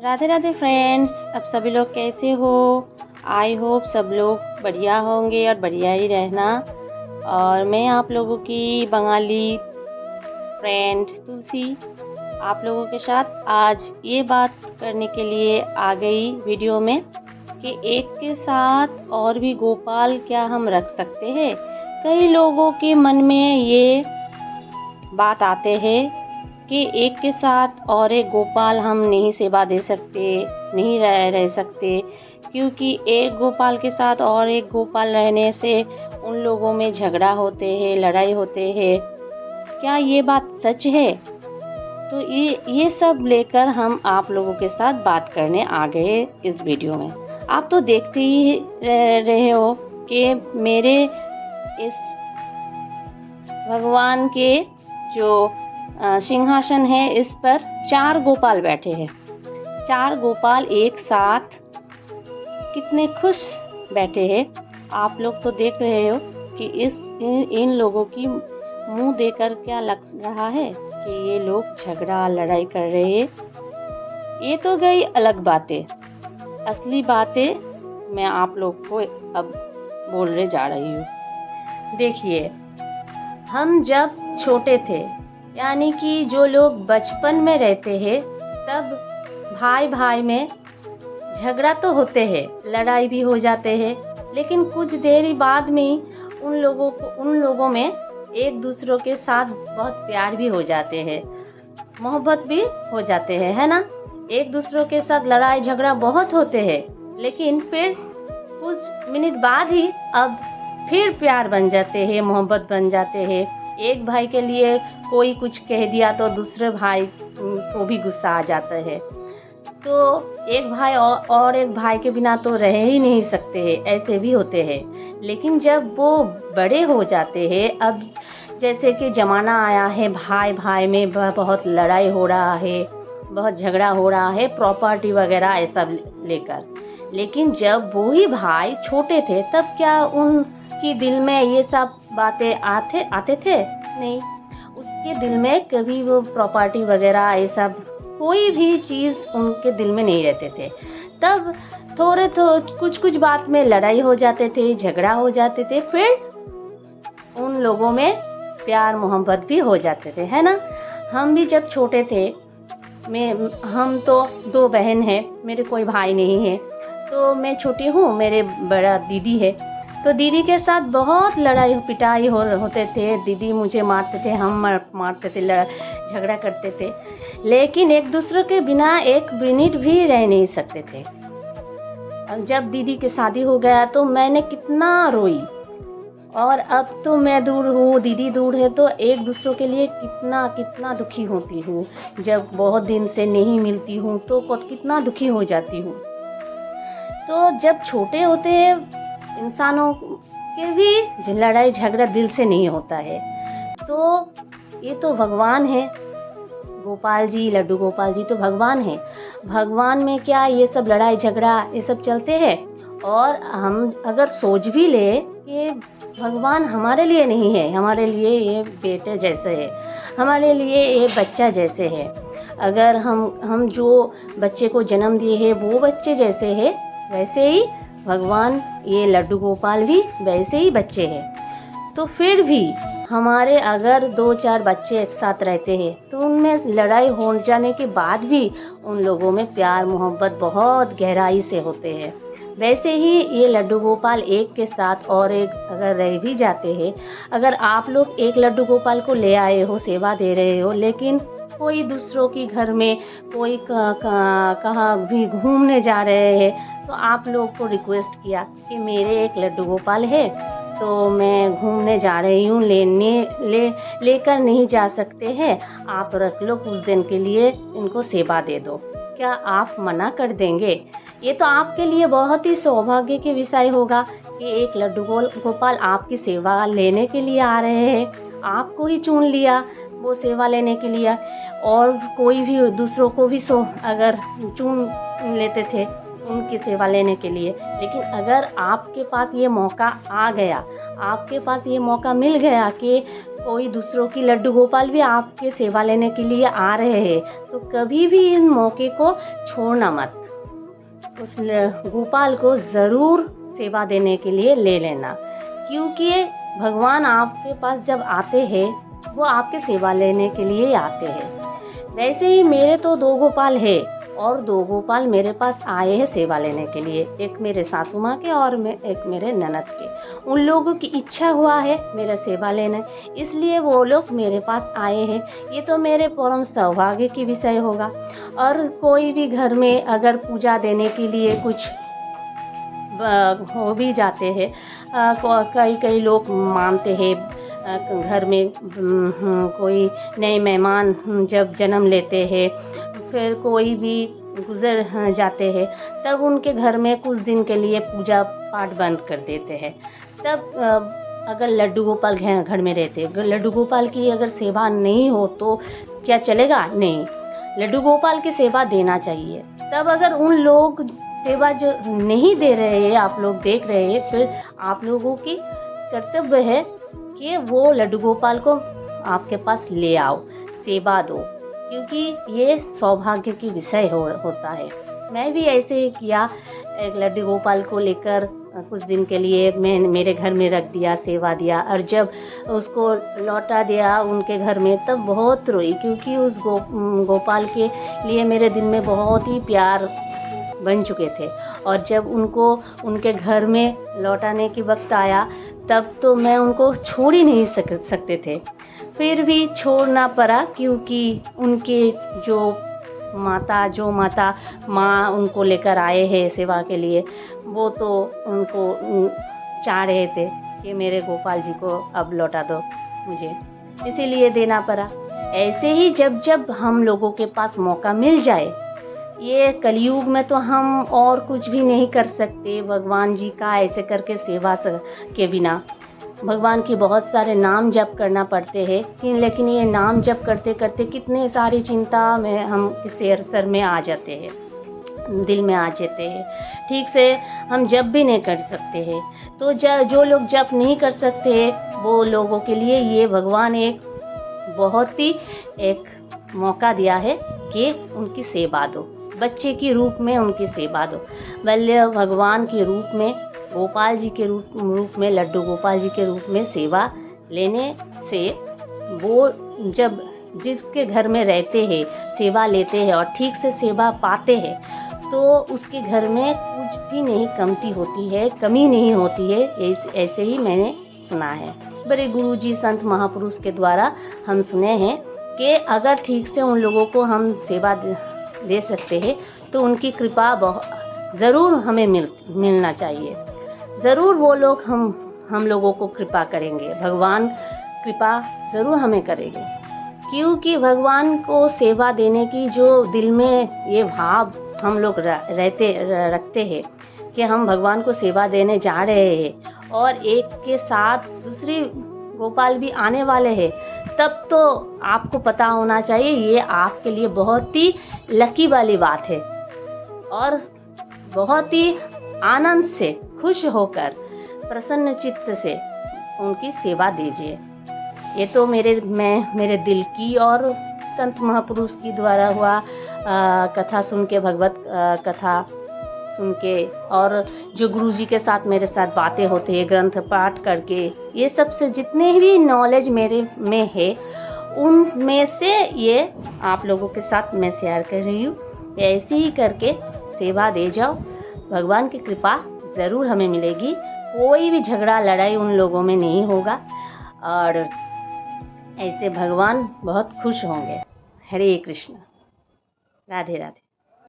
Radhe Radhe friends. अब सभी लोग कैसे हो? आई होप सब लोग बढ़िया होंगे और बढ़िया ही रहना। और मैं आप लोगों की बंगाली फ्रेंड तुलसी आप लोगों के साथ आज ये बात करने के लिए आ गई वीडियो में कि एक के साथ और भी गोपाल क्या हम रख सकते हैं। कई लोगों के मन में ये बात आते हैं कि एक के साथ और एक गोपाल हम नहीं सेवा दे सकते, नहीं रह सकते, क्योंकि एक गोपाल के साथ और एक गोपाल रहने से उन लोगों में झगड़ा होते हैं, लड़ाई होते हैं। क्या ये बात सच है? तो ये सब लेकर हम आप लोगों के साथ बात करने आ गए इस वीडियो में। आप तो देखते ही रहे हो कि मेरे इस भगवान के जो सिंहासन है इस पर 4 गोपाल बैठे हैं। 4 गोपाल एक साथ कितने खुश बैठे हैं। आप लोग तो देख रहे हो कि इन लोगों की मुंह देखकर क्या लग रहा है कि ये लोग झगड़ा लड़ाई कर रहे हैं। ये तो गई अलग बातें। असली बातें मैं आप लोग को अब बोलने जा रही हूँ। देखिए, हम जब छोटे थे, यानी कि जो लोग बचपन में रहते हैं, तब भाई भाई में झगड़ा तो होते हैं, लड़ाई भी हो जाते हैं, लेकिन कुछ देर बाद में उन लोगों में एक दूसरों के साथ बहुत प्यार भी हो जाते हैं, मोहब्बत भी हो जाते हैं, है ना। एक दूसरों के साथ लड़ाई झगड़ा बहुत होते हैं, लेकिन फिर कुछ मिनट बाद ही अब फिर प्यार बन जाते हैं, मोहब्बत बन जाते हैं। एक भाई के लिए कोई कुछ कह दिया तो दूसरे भाई को भी गुस्सा आ जाता है। तो एक भाई और एक भाई के बिना तो रह ही नहीं सकते हैं, ऐसे भी होते हैं। लेकिन जब वो बड़े हो जाते हैं, अब जैसे कि ज़माना आया है, भाई भाई में बहुत लड़ाई हो रहा है, बहुत झगड़ा हो रहा है, प्रॉपर्टी वगैरह ऐसा लेकर। लेकिन जब वो ही भाई छोटे थे, तब क्या उनकी दिल में ये सब बातें आते थे? नहीं, उसके दिल में कभी वो प्रॉपर्टी वगैरह ये सब कोई भी चीज़ उनके दिल में नहीं रहते थे। तब थोड़े कुछ बात में लड़ाई हो जाते थे, झगड़ा हो जाते थे, फिर उन लोगों में प्यार मोहब्बत भी हो जाते थे, है ना। हम भी जब छोटे थे, हम तो 2 बहन हैं, मेरे कोई भाई नहीं है। तो मैं छोटी हूँ, मेरे बड़ा दीदी है। तो दीदी के साथ बहुत लड़ाई पिटाई होते थे। दीदी मुझे मारते थे, हम मारते थे, झगड़ा करते थे, लेकिन एक दूसरे के बिना एक मिनट भी रह नहीं सकते थे। जब दीदी की शादी हो गया तो मैंने कितना रोई, और अब तो मैं दूर हूँ, दीदी दूर है, तो एक दूसरों के लिए कितना दुखी होती हूँ। जब बहुत दिन से नहीं मिलती हूँ तो कितना दुखी हो जाती हूँ। तो जब छोटे होते हैं, इंसानों के भी लड़ाई झगड़ा दिल से नहीं होता है। तो ये तो भगवान है, गोपाल जी, लड्डू गोपाल जी तो भगवान है। भगवान में क्या ये सब लड़ाई झगड़ा ये सब चलते हैं? और हम अगर सोच भी ले कि भगवान हमारे लिए नहीं है, हमारे लिए ये बेटे जैसे है, हमारे लिए ये बच्चा जैसे है। अगर हम जो बच्चे को जन्म दिए हैं वो बच्चे जैसे है, वैसे ही भगवान ये लड्डू गोपाल भी वैसे ही बच्चे हैं। तो फिर भी हमारे अगर 2-4 बच्चे एक साथ रहते हैं, तो उनमें लड़ाई हो जाने के बाद भी उन लोगों में प्यार मोहब्बत बहुत गहराई से होते हैं। वैसे ही ये लड्डू गोपाल एक के साथ और एक अगर रह भी जाते हैं, अगर आप लोग एक लड्डू गोपाल को ले आए हो, सेवा दे रहे हो, लेकिन कोई दूसरों की घर में कोई कहाँ भी घूमने जा रहे हैं, तो आप लोग को रिक्वेस्ट किया कि मेरे एक लड्डू गोपाल है, तो मैं घूमने जा रही हूँ, लेकर नहीं जा सकते हैं, आप रख लो, कुछ दिन के लिए इनको सेवा दे दो। क्या आप मना कर देंगे? ये तो आपके लिए बहुत ही सौभाग्य के विषय होगा कि एक लड्डू गोपाल आपकी सेवा लेने के लिए आ रहे हैं, आपको ही चुन लिया वो सेवा लेने के लिए। और कोई भी दूसरों को भी अगर चुन लेते थे उनकी सेवा लेने के लिए, लेकिन अगर आपके पास ये मौका आ गया, आपके पास ये मौका मिल गया कि कोई दूसरों की लड्डू गोपाल भी आपके सेवा लेने के लिए आ रहे हैं, तो कभी भी इन मौके को छोड़ना मत। उस गोपाल को ज़रूर सेवा देने के लिए ले लेना, क्योंकि भगवान आपके पास जब आते हैं वो आपके सेवा लेने के लिए आते हैं। वैसे ही मेरे तो 2 गोपाल है और 2 गोपाल मेरे पास आए हैं सेवा लेने के लिए, एक मेरे सासू माँ के और एक मेरे ननद के। उन लोगों की इच्छा हुआ है मेरा सेवा लेना, इसलिए वो लोग मेरे पास आए हैं। ये तो मेरे परम सौभाग्य की विषय होगा। और कोई भी घर में अगर पूजा देने के लिए कुछ हो भी जाते हैं, कई लोग मानते हैं घर में कोई नए मेहमान जब जन्म लेते हैं, फिर कोई भी गुजर जाते हैं, तब उनके घर में कुछ दिन के लिए पूजा पाठ बंद कर देते हैं। तब अगर लड्डू गोपाल घर में रहते, अगर लड्डू गोपाल की अगर सेवा नहीं हो तो क्या चलेगा? नहीं, लड्डू गोपाल की सेवा देना चाहिए। तब अगर उन लोग सेवा जो नहीं दे रहे हैं, आप लोग देख रहे हैं, फिर आप लोगों की कर्तव्य है कि वो लड्डू गोपाल को आपके पास ले आओ, सेवा दो, क्योंकि ये सौभाग्य की विषय होता है। मैं भी ऐसे ही किया, एक लड्डू गोपाल को लेकर कुछ दिन के लिए मैं मेरे घर में रख दिया, सेवा दिया, और जब उसको लौटा दिया उनके घर में तब बहुत रोई, क्योंकि उस गोपाल के लिए मेरे दिल में बहुत ही प्यार बन चुके थे। और जब उनको उनके घर में लौटाने की वक्त आया तब तो मैं उनको छोड़ ही नहीं सकते थे, फिर भी छोड़ना पड़ा, क्योंकि उनके जो माता माँ उनको लेकर आए हैं सेवा के लिए, वो तो उनको चाह रहे थे कि मेरे गोपाल जी को अब लौटा दो मुझे, इसीलिए देना पड़ा। ऐसे ही जब जब हम लोगों के पास मौका मिल जाए, ये कलयुग में तो हम और कुछ भी नहीं कर सकते भगवान जी का ऐसे करके सेवा के बिना। भगवान के बहुत सारे नाम जप करना पड़ते हैं, लेकिन ये नाम जप करते करते कितने सारी चिंता में हम सर में आ जाते हैं, दिल में आ जाते हैं, ठीक से हम जप भी नहीं कर सकते हैं। तो जो लोग जप नहीं कर सकते हैं वो लोगों के लिए ये भगवान एक बहुत ही एक मौका दिया है कि उनकी सेवा दो, बच्चे के रूप में उनकी सेवा दो। बल्ले भगवान के रूप में, गोपाल जी के रूप में, लड्डू गोपाल जी के रूप में सेवा लेने से वो जब जिसके घर में रहते हैं, सेवा लेते हैं और ठीक से सेवा पाते हैं, तो उसके घर में कुछ भी नहीं कमती होती है, कमी नहीं होती है। ऐसे ही मैंने सुना है, बड़े गुरुजी संत महापुरुष के द्वारा हम सुने हैं कि अगर ठीक से उन लोगों को हम सेवा दे सकते हैं तो उनकी कृपा ज़रूर हमें मिलना चाहिए। ज़रूर वो लोग हम लोगों को कृपा करेंगे, भगवान कृपा ज़रूर हमें करेंगे, क्योंकि भगवान को सेवा देने की जो दिल में ये भाव हम लोग रखते हैं कि हम भगवान को सेवा देने जा रहे हैं और एक के साथ दूसरी गोपाल भी आने वाले हैं, तब तो आपको पता होना चाहिए ये आपके लिए बहुत ही लकी वाली बात है। और बहुत ही आनंद से, खुश होकर, प्रसन्न चित्त से उनकी सेवा दीजिए। ये तो मेरे दिल की और संत महापुरुष की द्वारा हुआ कथा सुन के, भगवत कथा सुन के, और जो गुरुजी के साथ मेरे साथ बातें होती है, ग्रंथ पाठ करके, ये सब से जितने भी नॉलेज मेरे में है उनमें से ये आप लोगों के साथ मैं शेयर कर रही हूँ। ऐसे ही करके सेवा दे जाओ, भगवान की कृपा ज़रूर हमें मिलेगी। कोई भी झगड़ा लड़ाई उन लोगों में नहीं होगा और ऐसे भगवान बहुत खुश होंगे। हरे कृष्ण, राधे राधे।